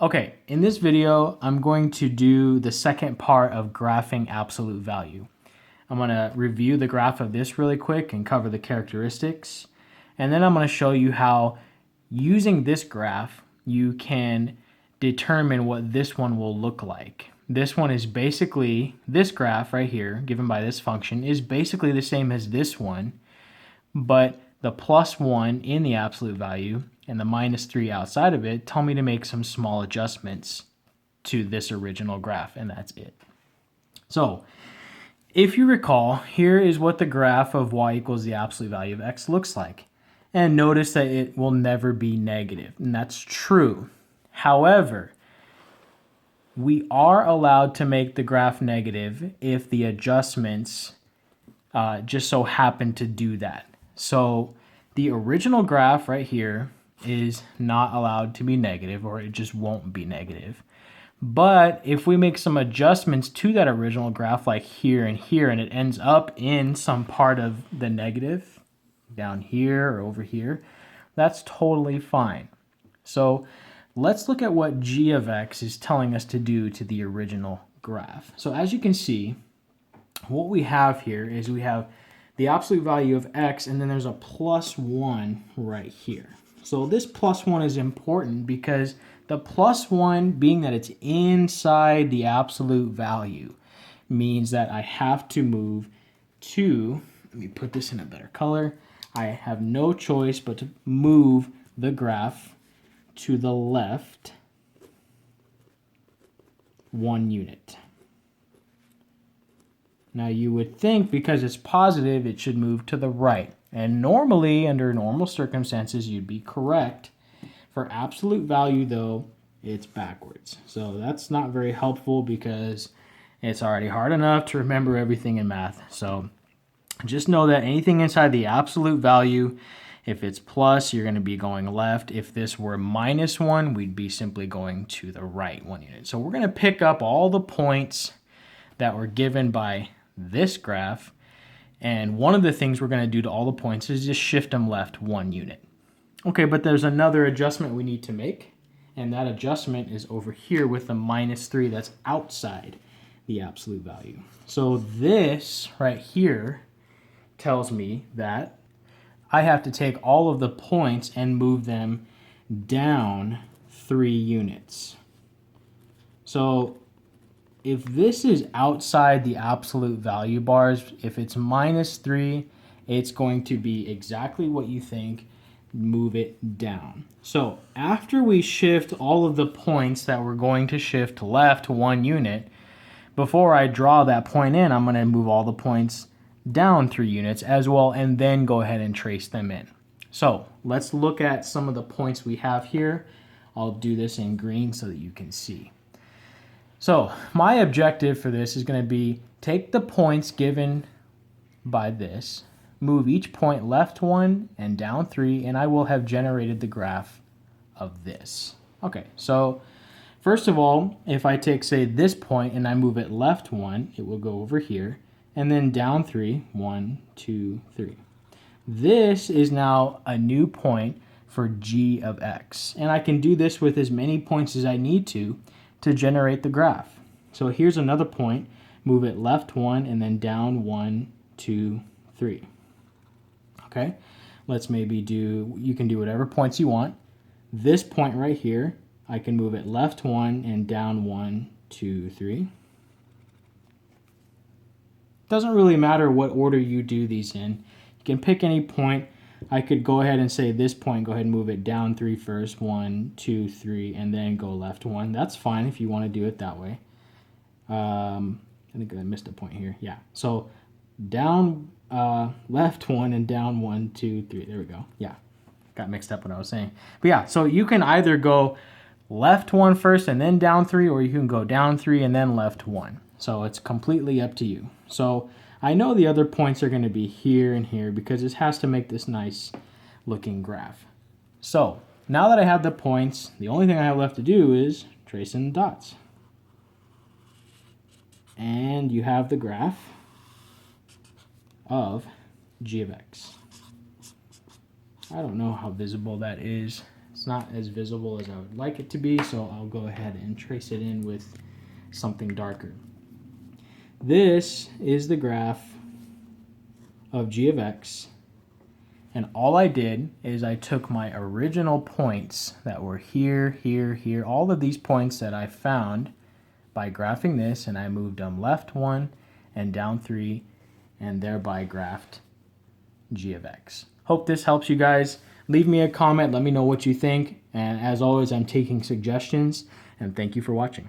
Okay, in this video, I'm going to do the second part of graphing absolute value. I'm going to review the graph of this really quick and cover the characteristics. And then I'm going to show you how using this graph, you can determine what this one will look like. This one is basically, this graph right here, given by this function, is basically the same as this one, but the +1 in the absolute value and the -3 outside of it tell me to make some small adjustments to this original graph, and that's it. So if you recall, here is what the graph of y equals the absolute value of x looks like. And notice that it will never be negative, and that's true. However, we are allowed to make the graph negative if the adjustments just so happen to do that. So the original graph right here is not allowed to be negative, or it just won't be negative. But if we make some adjustments to that original graph, like here and here, and it ends up in some part of the negative, down here or over here, that's totally fine. So let's look at what g of x is telling us to do to the original graph. So as you can see, what we have here is we have the absolute value of x, and then there's a +1 right here. So this +1 is important because the +1, being that it's inside the absolute value, means that I have to move to, let me put this in a better color, I have no choice but to move the graph to the left 1 unit. Now you would think because it's positive, it should move to the right. And normally, under normal circumstances, you'd be correct. For absolute value, though, it's backwards. So that's not very helpful because it's already hard enough to remember everything in math. So just know that anything inside the absolute value, if it's plus, you're going to be going left. If this were -1, we'd be simply going to the right 1 unit. So we're going to pick up all the points that were given by this graph, and one of the things we're going to do to all the points is just shift them left 1 unit. Okay, but there's another adjustment we need to make, and that adjustment is over here with the -3 that's outside the absolute value. So this right here tells me that I have to take all of the points and move them down 3 units. So if this is outside the absolute value bars, if it's -3, it's going to be exactly what you think. Move it down. So after we shift all of the points that we're going to shift left 1 unit, before I draw that point in, I'm going to move all the points down 3 units as well, and then go ahead and trace them in. So let's look at some of the points we have here. I'll do this in green so that you can see. So my objective for this is going to be take the points given by this, move each point left 1 and down 3, and I will have generated the graph of this. Okay, so first of all, if I take, say, this point and I move it left 1, it will go over here, and then down 3, 1, 2, 3. This is now a new point for g of x, and I can do this with as many points as I need to generate the graph. So here's another point, move it left 1 and then down 1, 2, 3. Okay, let's maybe do, you can do whatever points you want. This point right here, I can move it left 1 and down 1, 2, 3. Doesn't really matter what order you do these in. You can pick any point. I could go ahead and say this point, go ahead and move it down 3 first, 1, 2, 3, and then go left 1. That's fine if you want to do it that way. I think I missed a point here. Yeah, so down left 1 and down 1, 2, 3. There we go. Yeah, got mixed up what I was saying. But yeah, so you can either go left 1 first and then down 3, or you can go down 3 and then left 1. So it's completely up to you. So I know the other points are going to be here and here because this has to make this nice looking graph. So now that I have the points, the only thing I have left to do is trace in the dots. And you have the graph of g of x. I don't know how visible that is. It's not as visible as I would like it to be, so I'll go ahead and trace it in with something darker. This is the graph of g of x, and all I did is I took my original points that were here, here, here, all of these points that I found by graphing this, and I moved them left 1 and down 3, and thereby graphed g of x. Hope this helps you guys. Leave me a comment, let me know what you think, and as always, I'm taking suggestions, and thank you for watching.